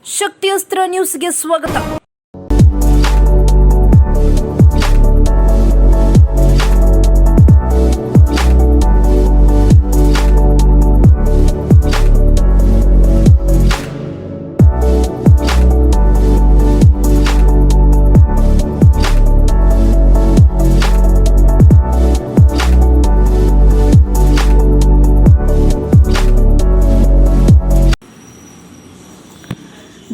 ಶಕ್ತಿಯಸ್ತ್ರ ನ್ಯೂಸ್ಗೆ ಸ್ವಾಗತ.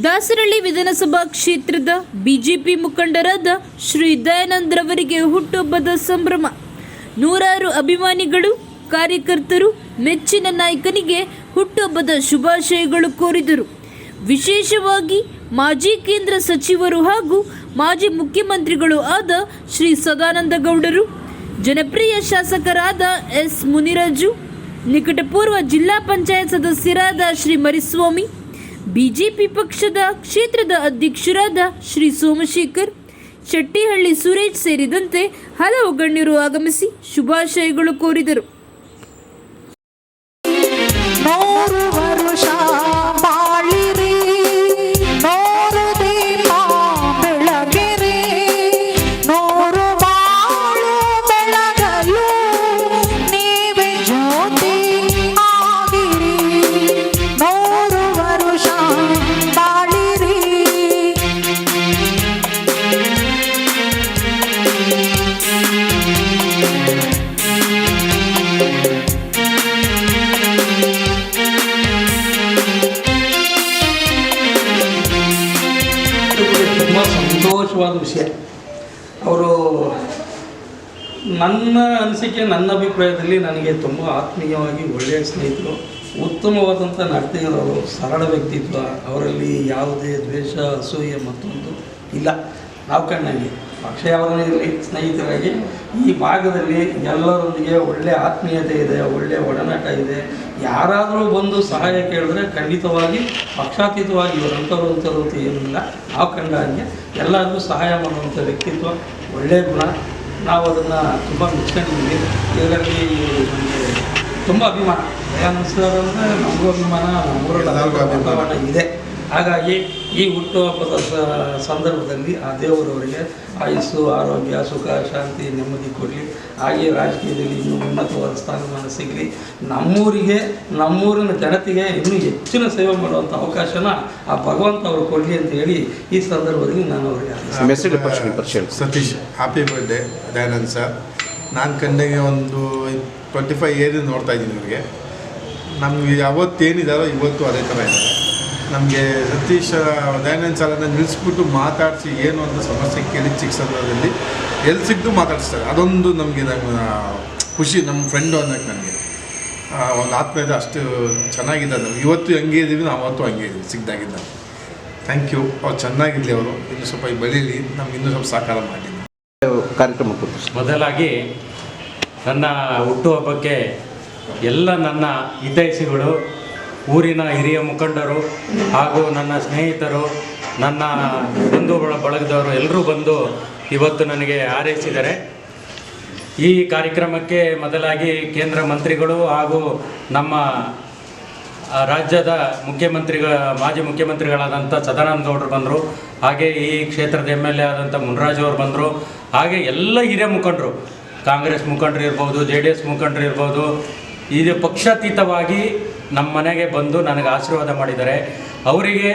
ದಾಸರಳ್ಳಿ ವಿಧಾನಸಭಾ ಕ್ಷೇತ್ರದ ಬಿಜೆಪಿ ಮುಖಂಡರಾದ ಶ್ರೀ ದಯಾನಂದ್ ರವರಿಗೆ ಹುಟ್ಟುಹಬ್ಬದ ಸಂಭ್ರಮ. ನೂರಾರು ಅಭಿಮಾನಿಗಳು, ಕಾರ್ಯಕರ್ತರು ಮೆಚ್ಚಿನ ನಾಯಕನಿಗೆ ಹುಟ್ಟುಹಬ್ಬದ ಶುಭಾಶಯಗಳು ಕೋರಿದರು. ವಿಶೇಷವಾಗಿ ಮಾಜಿ ಕೇಂದ್ರ ಸಚಿವರು ಹಾಗೂ ಮಾಜಿ ಮುಖ್ಯಮಂತ್ರಿಗಳು ಆದ ಶ್ರೀ ಸದಾನಂದ ಗೌಡರು, ಜನಪ್ರಿಯ ಶಾಸಕರಾದ ಎಸ್ ಮುನಿರಾಜು, ನಿಕಟಪೂರ್ವ ಜಿಲ್ಲಾ ಪಂಚಾಯತ್ ಸದಸ್ಯರಾದ ಶ್ರೀ ಮರಿಸ್ವಾಮಿ, ಬಿಜೆಪಿ ಪಕ್ಷದ ಕ್ಷೇತ್ರದ ಅಧ್ಯಕ್ಷರಾದ ಶ್ರೀ ಸೋಮಶೇಖರ್, ಶೆಟ್ಟಿಹಳ್ಳಿ ಸುರೇಶ್ ಸೇರಿದಂತೆ ಹಲವು ಗಣ್ಯರು ಆಗಮಿಸಿ ಶುಭಾಶಯಗಳು ಕೋರಿದರು. ತುಂಬ ಸಂತೋಷವಾದ ವಿಷಯ. ಅವರು ನನ್ನ ಅನಿಸಿಕೆ, ನನ್ನ ಅಭಿಪ್ರಾಯದಲ್ಲಿ ನನಗೆ ತುಂಬ ಆತ್ಮೀಯವಾಗಿ ಒಳ್ಳೆಯ ಸ್ನೇಹಿತರು, ಉತ್ತಮವಾದಂಥ ನಡತೆಯಿರೋರು, ಸರಳ ವ್ಯಕ್ತಿತ್ವ, ಅವರಲ್ಲಿ ಯಾವುದೇ ದ್ವೇಷ, ಅಸೂಯೆ ಮತ್ತೊಂದು ಇಲ್ಲ. ನಾವು ಕಂಡಂಗೆ ಪಕ್ಷ ಯಾವುದೇ ಇರಲಿ, ಸ್ನೇಹಿತರಾಗಿ ಈ ಭಾಗದಲ್ಲಿ ಎಲ್ಲರೊಂದಿಗೆ ಒಳ್ಳೆಯ ಆತ್ಮೀಯತೆ ಇದೆ, ಒಳ್ಳೆಯ ಒಡನಾಟ ಇದೆ. ಯಾರಾದರೂ ಬಂದು ಸಹಾಯ ಕೇಳಿದ್ರೆ ಖಂಡಿತವಾಗಿ ಪಕ್ಷಾತೀತವಾಗಿ ಇವರಂಥವ್ರು ಅಂತ ಏನಿಲ್ಲ. ನಾವು ಕಂಡ ಹಾಗೆ ಎಲ್ಲರಿಗೂ ಸಹಾಯ ಮಾಡುವಂಥ ವ್ಯಕ್ತಿತ್ವ, ಒಳ್ಳೆಯ ಗುಣ. ನಾವು ಅದನ್ನು ತುಂಬ ಮೆಚ್ಕೊಂಡಿದ್ದೀವಿ. ಇದರಲ್ಲಿ ನಮಗೆ ತುಂಬ ಅಭಿಮಾನ. ದಯಾನಂದ್ ಸರ್ ಅಂದರೆ ನಮಗೂ ಅಭಿಮಾನ, ನಮ್ಮೂರಲ್ಲಿ ಇದೆ. ಹಾಗಾಗಿ ಈ ಹುಟ್ಟುಹಬ್ಬದ ಸಂದರ್ಭದಲ್ಲಿ ಆ ದೇವರವರಿಗೆ ಆಯುಸ್ಸು, ಆರೋಗ್ಯ, ಸುಖ, ಶಾಂತಿ, ನೆಮ್ಮದಿ ಕೊಡಲಿ. ಹಾಗೆ ರಾಜಕೀಯದಲ್ಲಿ ಇನ್ನೂ ಉನ್ನತವಾದ ಸ್ಥಾನಮಾನ ಸಿಗಲಿ. ನಮ್ಮೂರಿನ ಜನತೆಗೆ ಇನ್ನೂ ಹೆಚ್ಚಿನ ಸೇವೆ ಮಾಡುವಂಥ ಅವಕಾಶನ ಆ ಭಗವಂತ ಅವರು ಕೊಡಲಿ ಅಂತ ಹೇಳಿ ಈ ಸಂದರ್ಭದಲ್ಲಿ ನಾನು ಅವರಿಗೆ Satish, happy birthday Dayanand sir. ನಾನು ಕಂಡಂಗೆ ಒಂದು 25 ಇಯರ್ ನೋಡ್ತಾ ಇದ್ದೀನಿ ಅವ್ರಿಗೆ. ನಮಗೆ ಯಾವತ್ತೇನಿದಾರೋ ಇವತ್ತು ಅದೇ ಥರ ಇದ್ದಾರೆ. ನಮಗೆ ಸತೀಶ್ ದಯಾನಂದ್ ಸರನ್ನು ನಿಲ್ಲಿಸ್ಬಿಟ್ಟು ಮಾತಾಡಿಸಿ ಏನು ಅಂತ ಸಮಸ್ಯೆ ಕೇಳಿ ಚಿಕ್ಕ ಸಂದರ್ಭದಲ್ಲಿ ಎಲ್ಲಿ ಸಿಕ್ತು ಮಾತಾಡಿಸ್ತಾರೆ. ಅದೊಂದು ನಮಗೆ ಖುಷಿ. ನಮ್ಮ ಫ್ರೆಂಡು ಅನ್ನೋಕ್ಕೆ ನನಗೆ ಒಂದು ಆತ್ಮೀಯತೆ ಅಷ್ಟು ಚೆನ್ನಾಗಿದೆ. ನಾವು ಇವತ್ತು ಹೆಂಗೆ ಇದ್ದೀವಿ, ನಾವು ಅವತ್ತು ಹಂಗೆ ಇದ್ದೀವಿ ಸಿಕ್ಕಿದಾಗಿದ್ದ. Thank you. ಅವ್ರು ಚೆನ್ನಾಗಿರಲಿ, ಅವರು ಇನ್ನೂ ಸ್ವಲ್ಪ ಬೆಳೀಲಿ, ನಮ್ಗೆ ಇನ್ನೂ ಸ್ವಲ್ಪ ಸಹಕಾರ ಮಾಡಿ. ಕಾರ್ಯಕ್ರಮ ಮೊದಲಾಗಿ ನನ್ನ ಹುಟ್ಟುಹಬ್ಬಕ್ಕೆ ಎಲ್ಲ ನನ್ನ ಹಿತೈಷಿಗಳು, ಊರಿನ ಹಿರಿಯ ಮುಖಂಡರು ಹಾಗೂ ನನ್ನ ಸ್ನೇಹಿತರು, ನನ್ನ ಬಂಧು ಬಳಗದವರು ಎಲ್ಲರೂ ಬಂದು ಇವತ್ತು ನನಗೆ ಹಾರೈಸಿದ್ದಾರೆ. ಈ ಕಾರ್ಯಕ್ರಮಕ್ಕೆ ಮೊದಲಾಗಿ ಕೇಂದ್ರ ಮಂತ್ರಿಗಳು ಹಾಗೂ ನಮ್ಮ ರಾಜ್ಯದ ಮಾಜಿ ಮುಖ್ಯಮಂತ್ರಿಗಳಾದಂಥ ಸದಾನಂದ ಗೌಡರು ಬಂದರು. ಹಾಗೆ ಈ ಕ್ಷೇತ್ರದ MLA ಆದಂಥ ಮುನಿರಾಜು ಅವರು ಬಂದರು. ಹಾಗೆ ಎಲ್ಲ ಹಿರಿಯ ಮುಖಂಡರು, ಕಾಂಗ್ರೆಸ್ ಮುಖಂಡರು ಇರ್ಬೋದು, JDS ಮುಖಂಡರು ಇರ್ಬೋದು, ಇದು ಪಕ್ಷಾತೀತವಾಗಿ ನಮ್ಮ ಮನೆಗೆ ಬಂದು ನನಗೆ ಆಶೀರ್ವಾದ ಮಾಡಿದ್ದಾರೆ. ಅವರಿಗೆ,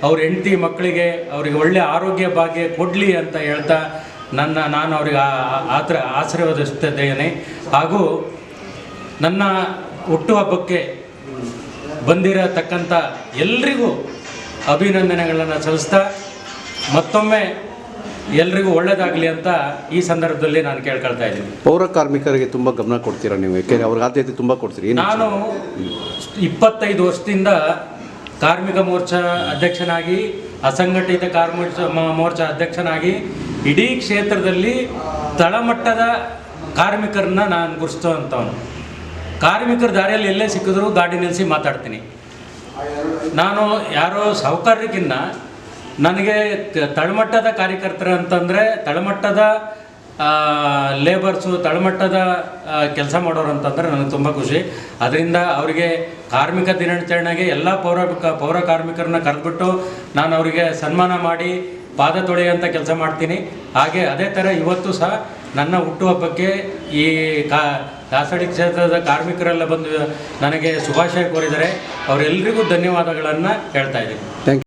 ಅವ್ರ ಹೆಂಡತಿ ಮಕ್ಕಳಿಗೆ ಅವರಿಗೆ ಒಳ್ಳೆಯ ಆರೋಗ್ಯ ಭಾಗ್ಯ ಕೊಡಲಿ ಅಂತ ಹೇಳ್ತಾ ನಾನು ಅವರಿಗೆ ಆಶೀರ್ವಾದಿಸುತ್ತಿದ್ದೇನೆ. ಹಾಗೂ ನನ್ನ ಹುಟ್ಟುಹಬ್ಬಕ್ಕೆ ಬಂದಿರತಕ್ಕಂಥ ಎಲ್ರಿಗೂ ಅಭಿನಂದನೆಗಳನ್ನು ಸಲ್ಲಿಸ್ತಾ ಮತ್ತೊಮ್ಮೆ ಎಲ್ರಿಗೂ ಒಳ್ಳೆಯದಾಗಲಿ ಅಂತ ಈ ಸಂದರ್ಭದಲ್ಲಿ ನಾನು ಕೇಳ್ಕೊಳ್ತಾ ಇದ್ದೀನಿ. ಪೌರ ಕಾರ್ಮಿಕರಿಗೆ ತುಂಬ ಗಮನ ಕೊಡ್ತೀರಾ ನೀವು? ಯಾಕೆಂದರೆ ಅವ್ರಿಗೆ ಆದ್ಯತೆ ತುಂಬ ಕೊಡ್ತೀರಿ. ನಾನು 25 ವರ್ಷದಿಂದ ಕಾರ್ಮಿಕ ಮೋರ್ಚಾ ಅಧ್ಯಕ್ಷನಾಗಿ, ಅಸಂಘಟಿತ ಮೋರ್ಚಾ ಅಧ್ಯಕ್ಷನಾಗಿ ಇಡೀ ಕ್ಷೇತ್ರದಲ್ಲಿ ತಳಮಟ್ಟದ ಕಾರ್ಮಿಕರನ್ನ ನಾನು ಗುರುತಿಸುವಂಥವನು. ಕಾರ್ಮಿಕರ ದಾರಿಯಲ್ಲಿ ಎಲ್ಲೇ ಸಿಕ್ಕಿದ್ರು ಗಾಡಿ ನಿಲ್ಲಿಸಿ ಮಾತಾಡ್ತೀನಿ. ನಾನು ಯಾರೋ ಸಾಹುಕಾರರಿಗಿನ್ನ ನನಗೆ ತಳಮಟ್ಟದ ಕಾರ್ಯಕರ್ತರು ಅಂತಂದರೆ, ತಳಮಟ್ಟದ ಲೇಬರ್ಸು ತಳಮಟ್ಟದ ಕೆಲಸ ಮಾಡೋರು ಅಂತಂದರೆ ನನಗೆ ತುಂಬ ಖುಷಿ. ಅದರಿಂದ ಅವರಿಗೆ ಕಾರ್ಮಿಕ ದಿನಾಚರಣೆಗೆ ಎಲ್ಲ ಪೌರ ಕಾರ್ಮಿಕರನ್ನ ಕರೆದ್ಬಿಟ್ಟು ನಾನು ಅವರಿಗೆ ಸನ್ಮಾನ ಮಾಡಿ ಪಾದ ತೊಳೆಯುವಂಥ ಕೆಲಸ ಮಾಡ್ತೀನಿ. ಹಾಗೆ ಅದೇ ಥರ ಇವತ್ತು ಸಹ ನನ್ನ ಹುಟ್ಟುಹಬ್ಬಕ್ಕೆ ಈ ದಾಸಡಿ ಕ್ಷೇತ್ರದ ಕಾರ್ಮಿಕರೆಲ್ಲ ಬಂದು ನನಗೆ ಶುಭಾಶಯ ಕೋರಿದ್ದಾರೆ. ಅವರೆಲ್ಲರಿಗೂ ಧನ್ಯವಾದಗಳನ್ನು ಹೇಳ್ತಾ ಇದ್ದೀನಿ. Thank you.